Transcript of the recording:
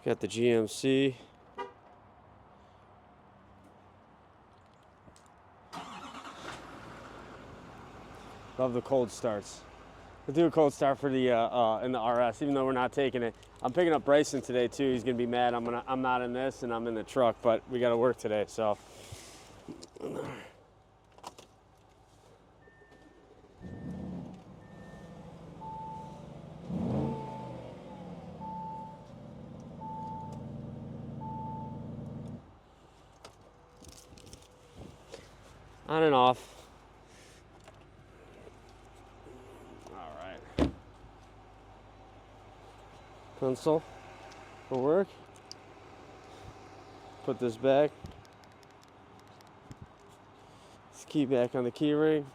Got the GMC. Love the cold starts. We'll do a cold start for the in the RS, even though we're not taking it. I'm picking up Bryson today too. He's gonna be mad. I'm not in this, and I'm in the truck, but we got to work today, so. On and off. All right. Pencil for work. Put this back. This key back on the key ring.